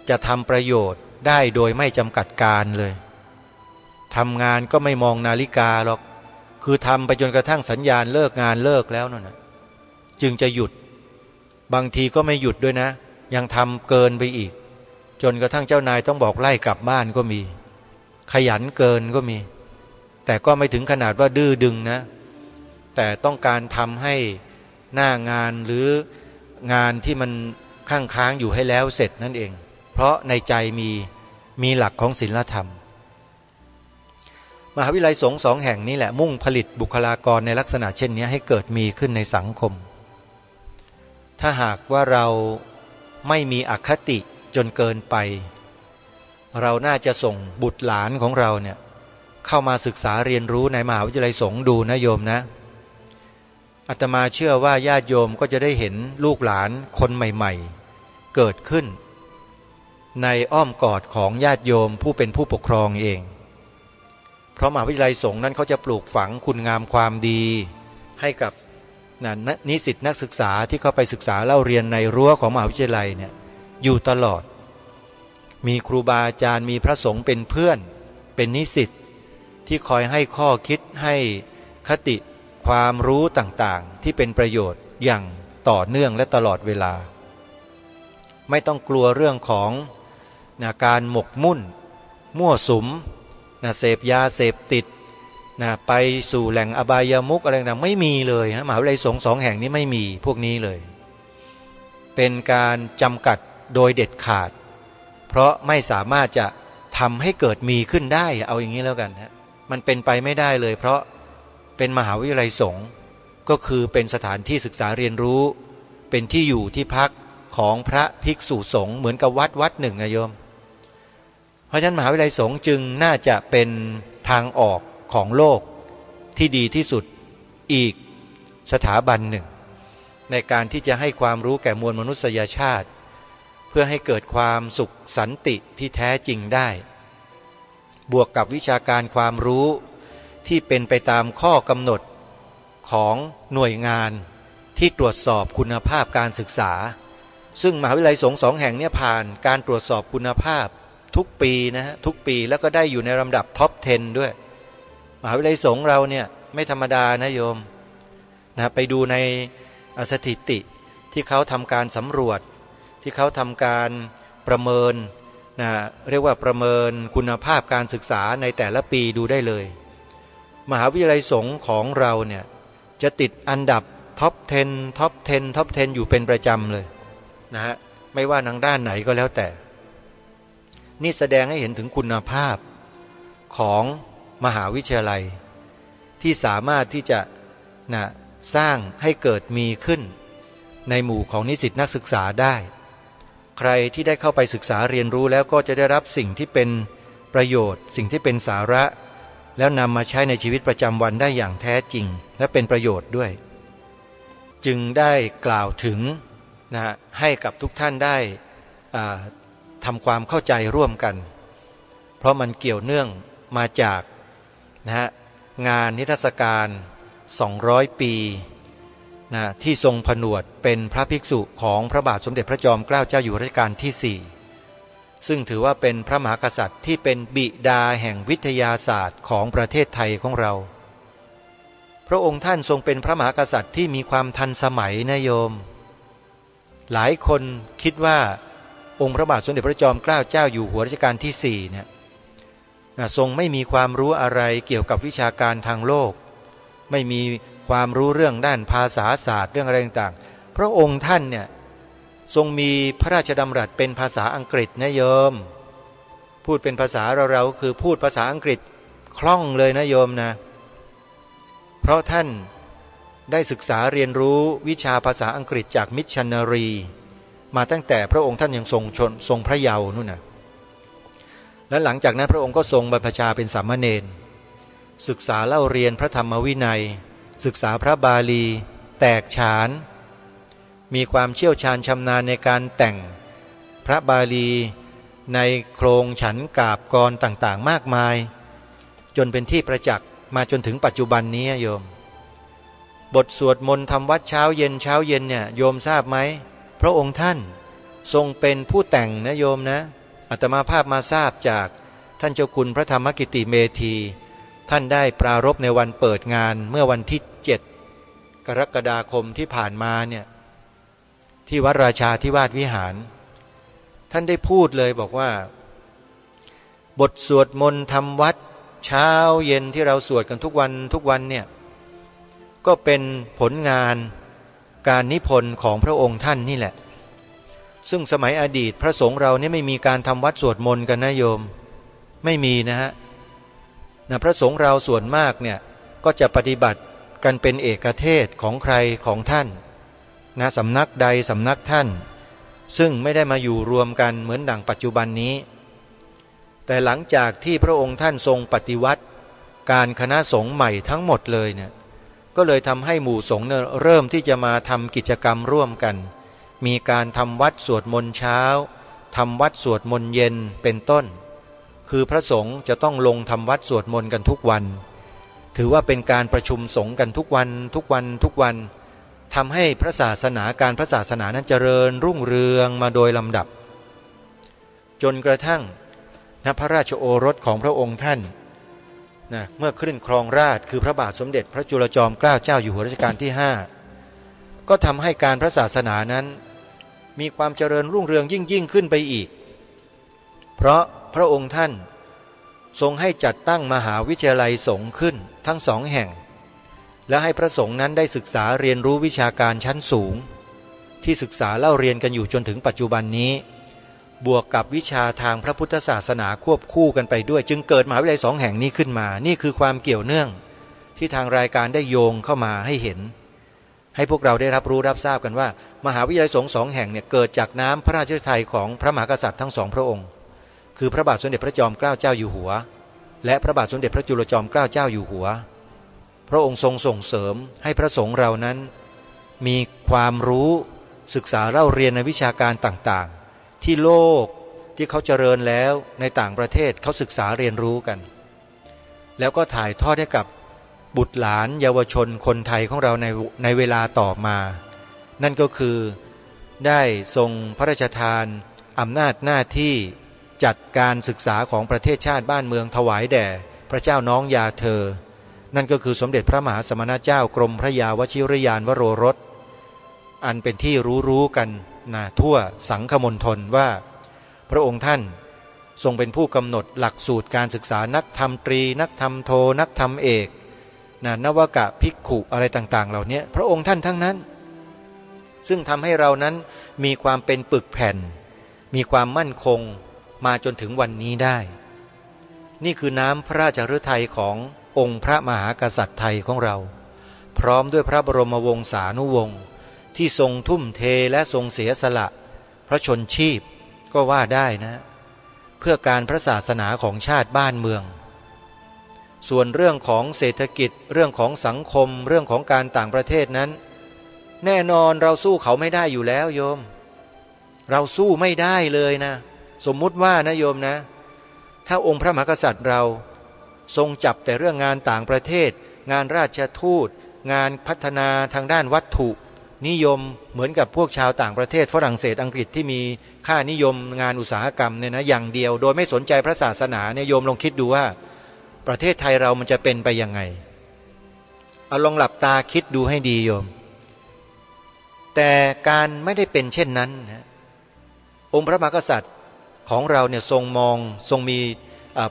จะทำประโยชน์ได้โดยไม่จำกัดการเลยทำงานก็ไม่มองนาฬิกาหรอกคือทำไปจนกระทั่งสัญญาณเลิกงานเลิกแล้วนั่นนะจึงจะหยุดบางทีก็ไม่หยุดด้วยนะยังทำเกินไปอีกจนกระทั่งเจ้านายต้องบอกไล่กลับบ้านก็มีขยันเกินก็มีแต่ก็ไม่ถึงขนาดว่าดื้อดึงนะแต่ต้องการทำให้หน้างานหรืองานที่มันค้างอยู่ให้แล้วเสร็จนั่นเองเพราะในใจมีหลักของศีลธรรมมหาวิทยาลัยสงฆ์สองแห่งนี้แหละมุ่งผลิตบุคลากรในลักษณะเช่นนี้ให้เกิดมีขึ้นในสังคมถ้าหากว่าเราไม่มีอคติจนเกินไปเราน่าจะส่งบุตรหลานของเราเนี่ยเข้ามาศึกษาเรียนรู้ในมหาวิทยาลัยสงฆ์ดูนะโยมนะอาตมาเชื่อว่าญาติโยมก็จะได้เห็นลูกหลานคนใหม่ๆเกิดขึ้นในอ้อมกอดของญาติโยมผู้เป็นผู้ปกครองเองเพราะมหาวิทยาลัยสงฆ์นั้นเขาจะปลูกฝังคุณงามความดีให้กับนิสิตนักศึกษาที่เข้าไปศึกษาเล่าเรียนในรั้วของมหาวิทยาลัยเนี่ยอยู่ตลอดมีครูบาอาจารย์มีพระสงฆ์เป็นเพื่อนเป็นนิสิตที่คอยให้ข้อคิดให้คติความรู้ต่างๆที่เป็นประโยชน์อย่างต่อเนื่องและตลอดเวลาไม่ต้องกลัวเรื่องของการหมกมุ่นมั่วสุมเสพยาเสพติดไปสู่แหล่งอบายามุขอะไรต่างๆไม่มีเลยมหาวิทยาลัยสงฆ์สองแห่งนี้ไม่มีพวกนี้เลยเป็นการจำกัด โดยเด็ดขาดเพราะไม่สามารถจะทำให้เกิดมีขึ้นได้เอาอย่างนี้แล้วกันฮะมันเป็นไปไม่ได้เลยเพราะเป็นมหาวิทยาลัยสงฆ์ก็คือเป็นสถานที่ศึกษาเรียนรู้เป็นที่อยู่ที่พักของพระภิกษุสงฆ์เหมือนกับวัดหนึ่งนะโยมเพราะฉะนั้นมหาวิทยาลัยสงฆ์จึงน่าจะเป็นทางออกของโลกที่ดีที่สุดอีกสถาบันหนึ่งในการที่จะให้ความรู้แก่มวลมนุษยชาติเพื่อให้เกิดความสุขสันติที่แท้จริงได้บวกกับวิชาการความรู้ที่เป็นไปตามข้อกำหนดของหน่วยงานที่ตรวจสอบคุณภาพการศึกษาซึ่งมหาวิทยาลัยสงฆ์สองแห่งนี้ผ่านการตรวจสอบคุณภาพทุกปีนะฮะทุกปีแล้วก็ได้อยู่ในลำดับท็อป 10 ด้วยมหาวิทยาลัยสงฆ์เราเนี่ยไม่ธรรมดานะโยมนะไปดูในสถิติที่เขาทำการสำรวจที่เขาทำการประเมินนะเรียกว่าประเมินคุณภาพการศึกษาในแต่ละปีดูได้เลยมหาวิทยาลัยสงฆ์ของเราเนี่ยจะติดอันดับท็อป 10 ท็อป 10 ท็อป 10 อยู่เป็นประจำเลยนะฮะไม่ว่าทางด้านไหนก็แล้วแต่นี่แสดงให้เห็นถึงคุณภาพของมหาวิทยาลัยที่สามารถที่จะนะสร้างให้เกิดมีขึ้นในหมู่ของนิสิตนักศึกษาได้ใครที่ได้เข้าไปศึกษาเรียนรู้แล้วก็จะได้รับสิ่งที่เป็นประโยชน์สิ่งที่เป็นสาระแล้วนำมาใช้ในชีวิตประจำวันได้อย่างแท้จริงและเป็นประโยชน์ด้วยจึงได้กล่าวถึงนะให้กับทุกท่านได้ทำความเข้าใจร่วมกันเพราะมันเกี่ยวเนื่องมาจากนะฮะงานนิทรรศการ200 ปีนะที่ทรงผนวดเป็นพระภิกษุของพระบาทสมเด็จพระจอมเกล้าเจ้าอยู่หัวรัชกาลที่4ซึ่งถือว่าเป็นพระมหากษัตริย์ที่เป็นบิดาแห่งวิทยาศาสตร์ของประเทศไทยของเราพระองค์ท่านทรงเป็นพระมหากษัตริย์ที่มีความทันสมัยนะโยมหลายคนคิดว่าองค์พระบาทสมเด็จพระจอมเกล้าเจ้าอยู่หัวรัชกาลที่4เนี่ยทรงไม่มีความรู้อะไรเกี่ยวกับวิชาการทางโลกไม่มีความรู้เรื่องด้านภาษาศาสตร์เรื่องอะไรต่างๆพระองค์ท่านเนี่ยทรงมีพระราชดำรัสเป็นภาษาอังกฤษนะโยมพูดเป็นภาษาเราคือพูดภาษาอังกฤษคล่องเลยนะโยมนะเพราะท่านได้ศึกษาเรียนรู้วิชาภาษาอังกฤษจากมิชชันนารีมาตั้งแต่พระองค์ท่านยังทรงพระเยาว์นู่นนะและหลังจากนั้นพระองค์ก็ทรงบรรพชาเป็นสามเณรศึกษาเล่าเรียนพระธรรมวินัยศึกษาพระบาลีแตกฉานมีความเชี่ยวชาญชำนาญในการแต่งพระบาลีในโครงฉันกาบกรต่างๆมากมายจนเป็นที่ประจักษ์มาจนถึงปัจจุบันนี้โยมบทสวดมนต์ทำวัดเช้าเย็นเนี่ยโยมทราบไหมพระองค์ท่านทรงเป็นผู้แต่งนะโยมนะอาตมาภาพมาทราบจากท่านเจ้าคุณพระธรรมกิติเมธีท่านได้ปรารภในวันเปิดงานเมื่อวันที่7 กรกฎาคมที่ผ่านมาเนี่ยที่วัดราชาธิวาสวิหารท่านได้พูดเลยบอกว่าบทสวดมนต์ทำวัดเช้าเย็นที่เราสวดกันทุกวันเนี่ยก็เป็นผลงานการนิพนธ์ของพระองค์ท่านนี่แหละซึ่งสมัยอดีตพระสงฆ์เราเนี่ยไม่มีการทำวัดสวดมนต์กันนะโยมไม่มีนะฮะพระสงฆ์เราส่วนมากเนี่ยก็จะปฏิบัติกันเป็นเอกเทศของใครของท่านนะสำนักใดสำนักท่านซึ่งไม่ได้มาอยู่รวมกันเหมือนดังปัจจุบันนี้แต่หลังจากที่พระองค์ท่านทรงปฏิวัติการคณะสงฆ์ใหม่ทั้งหมดเลยเนี่ยก็เลยทำให้หมู่สงฆ์เนี่ยเริ่มที่จะมาทำกิจกรรมร่วมกันมีการทำวัดสวดมนต์เช้าทำวัดสวดมนต์เย็นเป็นต้นคือพระสงฆ์จะต้องลงทำวัดสวดมนต์กันทุกวันถือว่าเป็นการประชุมสงฆ์กันทุกวันทำให้พระศาสนาการพระศาสนานั้นเจริญรุ่งเรืองมาโดยลำดับจนกระทั่งพระราชโอรสของพระองค์ท่านเมื่อขึ้นครองราชย์คือพระบาทสมเด็จพระจุลจอมเกล้าเจ้าอยู่หัวรัชกาลที่5ก็ทำให้การพระศาสนานั้นมีความเจริญรุ่งเรืองยิ่งขึ้นไปอีกเพราะพระองค์ท่านทรงให้จัดตั้งมหาวิทยาลัยสงฆ์ขึ้นทั้ง2 แห่งและให้พระสงฆ์นั้นได้ศึกษาเรียนรู้วิชาการชั้นสูงที่ศึกษาเล่าเรียนกันอยู่จนถึงปัจจุบันนี้ บวกกับวิชาทางพระพุทธศาสนาควบคู่กันไปด้วยจึงเกิดมหาวิทยาลัย2 แห่งนี้ขึ้นมานี่คือความเกี่ยวเนื่องที่ทางรายการได้โยงเข้ามาให้เห็นให้พวกเราได้รับรู้รับทราบกันว่ามหาวิทยาลัยสงฆ์2 แห่งเนี่ยเกิดจากน้ำพระราชฤทัยของพระมหากษัตริย์ทั้ง2 พระองค์คือพระบาทสมเด็จพระจอมเกล้าเจ้าอยู่หัวและพระบาทสมเด็จพระจุลจอมเกล้าเจ้าอยู่หัวพระองค์ทรงส่งเสริมให้พระสงฆ์เรานั้นมีความรู้ศึกษาเล่าเรียนในวิชาการต่างๆที่โลกที่เขาเจริญแล้วในต่างประเทศเขาศึกษาเรียนรู้กันแล้วก็ถ่ายทอดให้กับบุตรหลานเยาวชนคนไทยของเราในเวลาต่อมานั่นก็คือได้ทรงพระราชทานอำนาจหน้าที่จัดการศึกษาของประเทศชาติบ้านเมืองถวายแด่พระเจ้าน้องยาเธอนั่นก็คือสมเด็จพระมหาสมณเจ้ากรมพระยาวชิรยานวโรรสอันเป็นที่รู้กันทั่วสังคมณฑลว่าพระองค์ท่านทรงเป็นผู้กำหนดหลักสูตรการศึกษานักธรรมตรีนักธรรมโทนักธรรมเอกนวกะภิกขุอะไรต่างๆเหล่านี้พระองค์ท่านทั้งนั้นซึ่งทำให้เรานั้นมีความเป็นปึกแผ่นมีความมั่นคงมาจนถึงวันนี้ได้นี่คือน้ำพระราชฤทัยขององค์พระมหากษัตริย์ไทยของเราพร้อมด้วยพระบรมวงศานุวงศ์ที่ทรงทุ่มเทและทรงเสียสละพระชนชีพก็ว่าได้นะเพื่อการพระศาสนาของชาติบ้านเมืองส่วนเรื่องของเศรษฐกิจเรื่องของสังคมเรื่องของการต่างประเทศนั้นแน่นอนเราสู้เขาไม่ได้อยู่แล้วโยมเราสู้ไม่ได้เลยนะสมมุติว่านะโยมนะถ้าองค์พระมหากษัตริย์เราทรงจับแต่เรื่องงานต่างประเทศงานราชทูตงานพัฒนาทางด้านวัตถุนิยมเหมือนกับพวกชาวต่างประเทศฝรั่งเศสอังกฤษที่มีค่านิยมงานอุตสาหกรรมเนี่ยนะอย่างเดียวโดยไม่สนใจพระศาสนาเนี่ยโยมลองคิดดูว่าประเทศไทยเรามันจะเป็นไปยังไงเอาลองหลับตาคิดดูให้ดีโยมแต่การไม่ได้เป็นเช่นนั้นนะองค์พระมหากษัตริย์ของเราเนี่ยทรงมี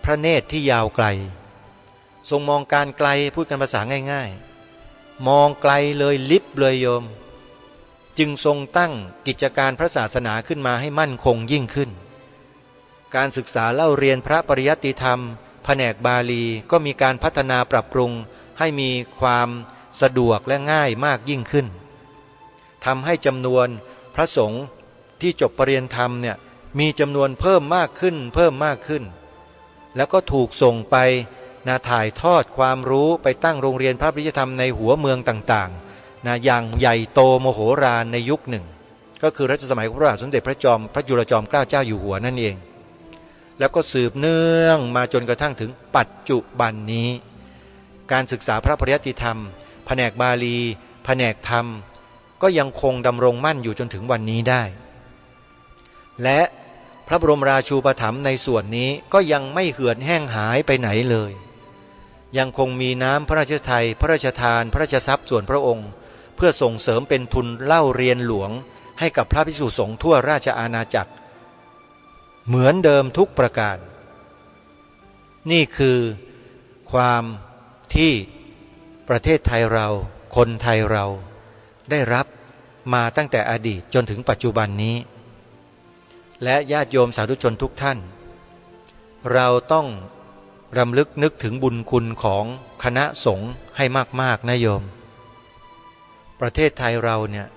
พระเนตรที่ยาวไกลทรงมองการไกลพูดกันภาษาง่ายๆมองไกลเลยลิบเลยโยมจึงทรงตั้งกิจการพระศาสนาขึ้นมาให้มั่นคงยิ่งขึ้นการศึกษาเล่าเรียนพระปริยัติธรรมแผนกบาลีก็มีการพัฒนาปรับปรุงให้มีความสะดวกและง่ายมากยิ่งขึ้นทำให้จำนวนพระสงฆ์ที่จบปริญญาธรรมเนี่ยมีจำนวนเพิ่มมากขึ้นแล้วก็ถูกส่งไปถ่ายทอดความรู้ไปตั้งโรงเรียนพระปริยธรรมในหัวเมืองต่างๆอย่างใหญ่โตโมโหฬารในยุคหนึ่งก็คือรัชสมัยของพระบาทสมเด็จพระจุลจอมเกล้าเจ้าอยู่หัวนั่นเองแล้วก็สืบเนื่องมาจนกระทั่งถึงปัจจุบันนี้การศึกษาพระปริยัติธรรมแผนกบาลีแผนกธรรมก็ยังคงดำรงมั่นอยู่จนถึงวันนี้ได้และพระบรมราชูปถัมภ์ในส่วนนี้ก็ยังไม่เหือดแห้งหายไปไหนเลยยังคงมีน้ำพระราชฤทัยพระราชทานพระราชทรัพย์ส่วนพระองค์เพื่อส่งเสริมเป็นทุนเล่าเรียนหลวงให้กับพระภิกษุสงฆ์ทั่วราชอาณาจักรเหมือนเดิมทุกประการนี่คือความที่ประเทศไทยเราคนไทยเราได้รับมาตั้งแต่อดีตจนถึงปัจจุบันนี้และญาติโยมสาธุชนทุกท่านเราต้องรำลึกนึกถึงบุญคุณของคณะสงฆ์ให้มากๆนะโยมประเทศไทยเราเนี่ย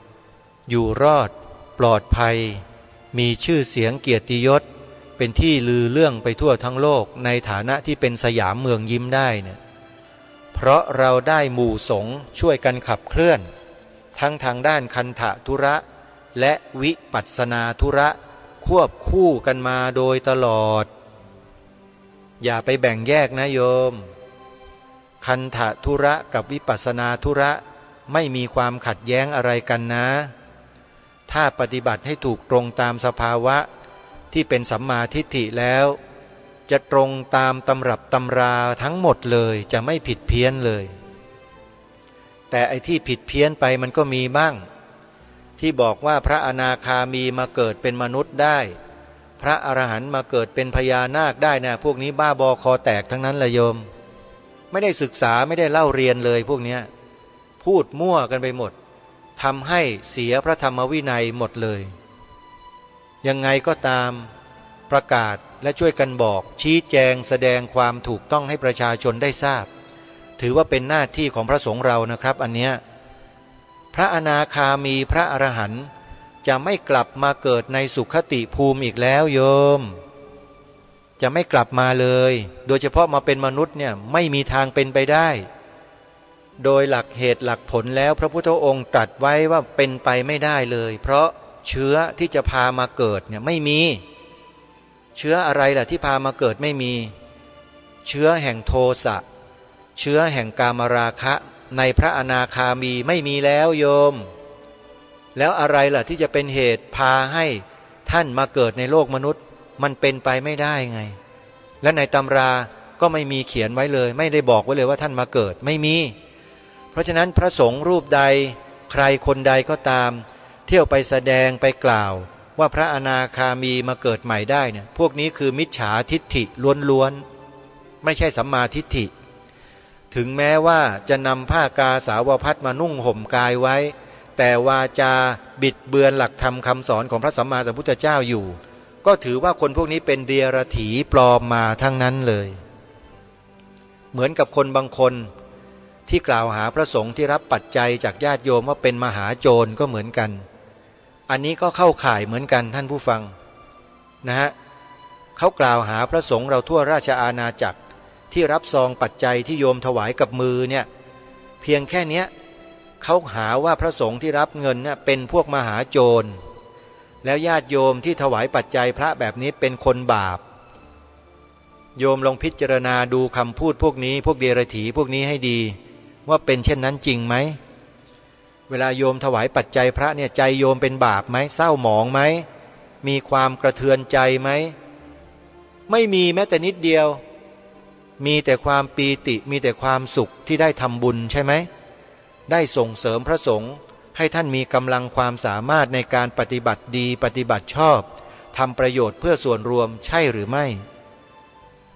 อยู่รอดปลอดภัยมีชื่อเสียงเกียรติยศเป็นที่ลือเรื่องไปทั่วทั้งโลกในฐานะที่เป็นสยามเมืองยิ้มได้เนี่ยเพราะเราได้หมู่สงฆ์ช่วยกันขับเคลื่อนทั้งทางด้านคันธทุระและวิปัสสนาธุระควบคู่กันมาโดยตลอดอย่าไปแบ่งแยกนะโยมคันธทุระกับวิปัสสนาธุระไม่มีความขัดแย้งอะไรกันนะถ้าปฏิบัติให้ถูกตรงตามสภาวะที่เป็นสัมมาทิฏฐิแล้วจะตรงตามตำรับตำราทั้งหมดเลยจะไม่ผิดเพี้ยนเลยแต่ไอ้ที่ผิดเพี้ยนไปมันก็มีบ้างที่บอกว่าพระอนาคามีมาเกิดเป็นมนุษย์ได้พระอรหันต์มาเกิดเป็นพญานาคได้นะพวกนี้บ้าบอคอแตกทั้งนั้นละโยมไม่ได้ศึกษาไม่ได้เล่าเรียนเลยพวกนี้พูดมั่วกันไปหมดทำให้เสียพระธรรมวินัยหมดเลยยังไงก็ตาม ประกาศและช่วยกันบอกชี้แจงแสดงความถูกต้องให้ประชาชนได้ทราบถือว่าเป็นหน้าที่ของพระสงฆ์เรานะครับอันเนี้ยพระอนาคามีพระอรหันต์จะไม่กลับมาเกิดในสุขติภูมิอีกแล้วโยมจะไม่กลับมาเลยโดยเฉพาะมาเป็นมนุษย์เนี่ยไม่มีทางเป็นไปได้โดยหลักเหตุหลักผลแล้วพระพุทธองค์ตรัสไว้ว่าเป็นไปไม่ได้เลยเพราะเชื้อที่จะพามาเกิดเนี่ยไม่มีเชื้ออะไรล่ะที่พามาเกิดไม่มีเชื้อแห่งโทสะเชื้อแห่งกามราคะในพระอนาคามีไม่มีแล้วโยมแล้วอะไรล่ะที่จะเป็นเหตุพาให้ท่านมาเกิดในโลกมนุษย์มันเป็นไปไม่ได้ไงและในตำราก็ไม่มีเขียนไว้เลยไม่ได้บอกไว้เลยว่าท่านมาเกิดไม่มีเพราะฉะนั้นพระสงฆ์รูปใดใครคนใดก็ตามเที่ยวไปแสดงไปกล่าวว่าพระอนาคามีมาเกิดใหม่ได้เนี่ยพวกนี้คือมิจฉาทิฏฐิล้วนๆไม่ใช่สัมมาทิฏฐิถึงแม้ว่าจะนำผ้ากาสาวพัสมานุ่งห่มกายไว้แต่วาจาบิดเบือนหลักธรรมคำสอนของพระสัมมาสัมพุทธเจ้าอยู่ก็ถือว่าคนพวกนี้เป็นเดียรถีปลอมมาทั้งนั้นเลยเหมือนกับคนบางคนที่กล่าวหาพระสงฆ์ที่รับปัจจัยจากญาติโยมว่าเป็นมหาโจรก็เหมือนกันอันนี้ก็เข้าข่ายเหมือนกันท่านผู้ฟังนะฮะเขากล่าวหาพระสงฆ์เราทั่วราชอาณาจักรที่รับซองปัจจัยที่โยมถวายกับมือเนี่ยเพียงแค่เนี้ยเขาหาว่าพระสงฆ์ที่รับเงินเนี่ยเป็นพวกมหาโจรแล้วญาติโยมที่ถวายปัจจัยพระแบบนี้เป็นคนบาปโยมลองพิจารณาดูคำพูดพวกนี้พวกเดรัจฉีพวกนี้ให้ดีว่าเป็นเช่นนั้นจริงไหมเวลาโยมถวายปัจจัยพระเนี่ยใจโยมเป็นบาปไหมเศร้าหมองไหมมีความกระเทือนใจไหมไม่มีแม้แต่นิดเดียวมีแต่ความปีติมีแต่ความสุขที่ได้ทำบุญใช่ไหมได้ส่งเสริมพระสงฆ์ให้ท่านมีกำลังความสามารถในการปฏิบัติดีปฏิบัติชอบทำประโยชน์เพื่อส่วนรวมใช่หรือไม่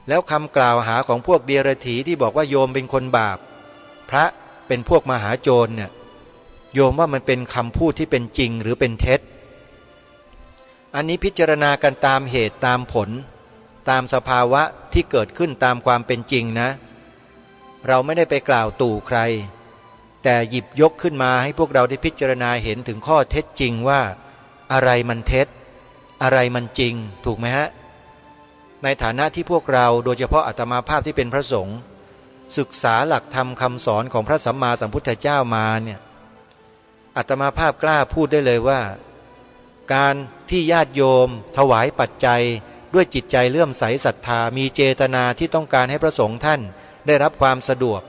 แล้วคำกล่าวหาของพวกเดรัจฉีที่บอกว่าโยมเป็นคนบาปพระเป็นพวกมหาโจรเนี่ยโยมว่ามันเป็นคำพูดที่เป็นจริงหรือเป็นเท็จอันนี้พิจารณากันตามเหตุตามผลตามสภาวะที่เกิดขึ้นตามความเป็นจริงนะเราไม่ได้ไปกล่าวตู่ใครแต่หยิบยกขึ้นมาให้พวกเราได้พิจารณาเห็นถึงข้อเท็จจริงว่าอะไรมันเท็จอะไรมันจริงถูกไหมฮะในฐานะที่พวกเราโดยเฉพาะอาตมาภาพที่เป็นพระสงฆ์ศึกษาหลักธรรมคำสอนของพระสัมมาสัมพุทธเจ้ามาเนี่ยอาตมาภาพกล้าพูดได้เลยว่าการที่ญาติโยมถวายปัจจัยด้วยจิตใจเลื่อมใสศรัทธามีเจตนาที่ต้องการให้พระสงฆ์ท่านได้รับความสะดวก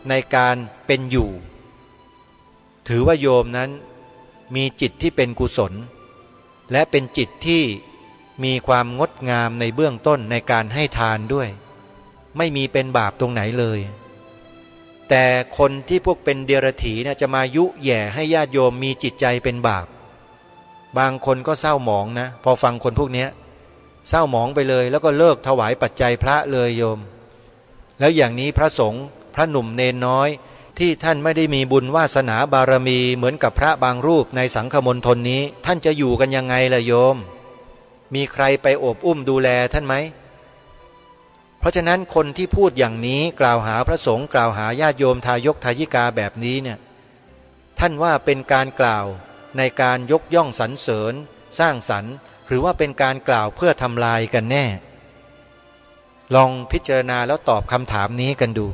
ในการเป็นอยู่ถือว่าโยมนั้นมีจิตที่เป็นกุศลและเป็นจิตที่มีความงดงามในเบื้องต้นในการให้ทานด้วยไม่มีเป็นบาปตรงไหนเลยแต่คนที่พวกเป็นเดรัจฉีเนี่ยจะมายุแย่ให้ญาติโยมมีจิตใจเป็นบาปบางคนก็เศร้าหมองนะพอฟังคนพวกนี้เศร้าหมองไปเลยแล้วก็เลิกถวายปัจจัยพระเลยโยมแล้วอย่างนี้พระสงฆ์พระหนุ่มเนนน้อยที่ท่านไม่ได้มีบุญวาสนาบารมีเหมือนกับพระบางรูปในสังฆมณฑลนี้ท่านจะอยู่กันยังไงล่ะโยมมีใครไปโอบอุ้มดูแลท่านไหมเพราะฉะนั้นคนที่พูดอย่างนี้กล่าวหาพระสงฆ์กล่าวหาญาติโยมทายกทายิกาแบบนี้เนี่ยท่านว่าเป็นการกล่าวในการยกย่องสรรเสริญสร้างสรรค์หรือว่าเป็นการกล่าวเพื่อทำลายกันแน่ลองพิจารณาแล้วตอบคำถามนี้กันดู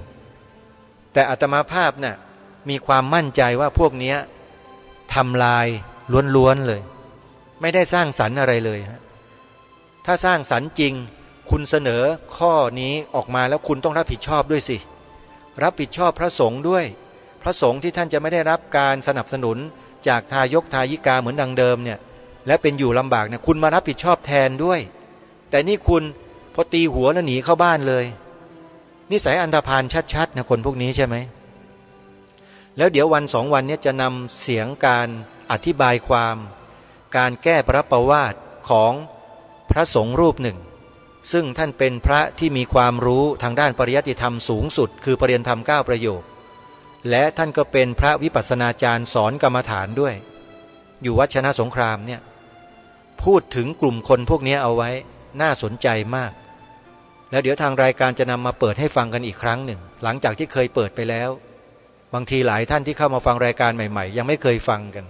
แต่อาตมาภาพน่ะมีความมั่นใจว่าพวกนี้ทำลายล้วนๆเลยไม่ได้สร้างสรรค์อะไรเลยฮะถ้าสร้างสรรค์จริงคุณเสนอข้อนี้ออกมาแล้วคุณต้องรับผิดชอบด้วยสิรับผิดชอบพระสงฆ์ด้วยพระสงฆ์ที่ท่านจะไม่ได้รับการสนับสนุนจากทายกทายิกาเหมือนดังเดิมเนี่ยและเป็นอยู่ลำบากเนี่ยคุณมารับผิดชอบแทนด้วยแต่นี่คุณพอตีหัวแล้วหนีเข้าบ้านเลยนิสัยอันธพาลชัดๆนะคนพวกนี้ใช่ไหมแล้วเดี๋ยววัน2 วันนี้จะนำเสียงการอธิบายความการแก้พระประวัติของพระสงฆ์รูปหนึ่งซึ่งท่านเป็นพระที่มีความรู้ทางด้านปริยัติธรรมสูงสุดคือปริยัติธรรม9 ประโยคและท่านก็เป็นพระวิปัสสนาจารย์สอนกรรมฐานด้วยอยู่วัดชนะสงครามเนี่ยพูดถึงกลุ่มคนพวกนี้เอาไว้ น่าสนใจมากแล้วเดี๋ยวทางรายการจะนำมาเปิดให้ฟังกันอีกครั้งหนึ่งหลังจากที่เคยเปิดไปแล้วบางทีหลายท่านที่เข้ามาฟังรายการใหม่ๆยังไม่เคยฟังกัน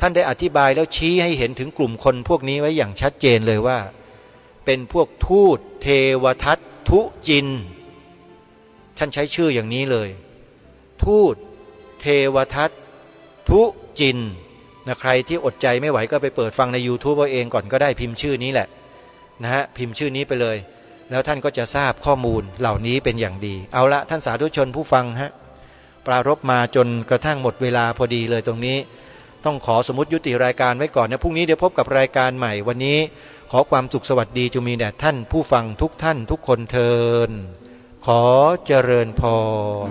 ท่านได้อธิบายแล้วชี้ให้เห็นถึงกลุ่มคนพวกนี้ไว้อย่างชัดเจนเลยว่าเป็นพวกทูตเทวทัตทุจินท่านใช้ชื่ออย่างนี้เลยทูตเทวทัตทุจินนะใครที่อดใจไม่ไหวก็ไปเปิดฟังใน YouTube เอาเองก่อนก็ได้พิมพ์ชื่อนี้แหละนะฮะพิมพ์ชื่อนี้ไปเลยแล้วท่านก็จะทราบข้อมูลเหล่านี้เป็นอย่างดีเอาละท่านสาธุชนผู้ฟังฮะปรารภมาจนกระทั่งหมดเวลาพอดีเลยตรงนี้ต้องขอสมมติยุติรายการไว้ก่อนนะพรุ่งนี้เดี๋ยวพบกับรายการใหม่วันนี้ขอความสุขสวัสดีจงมีแด่ท่านผู้ฟังทุกท่านทุกคนเทินขอเจริญพร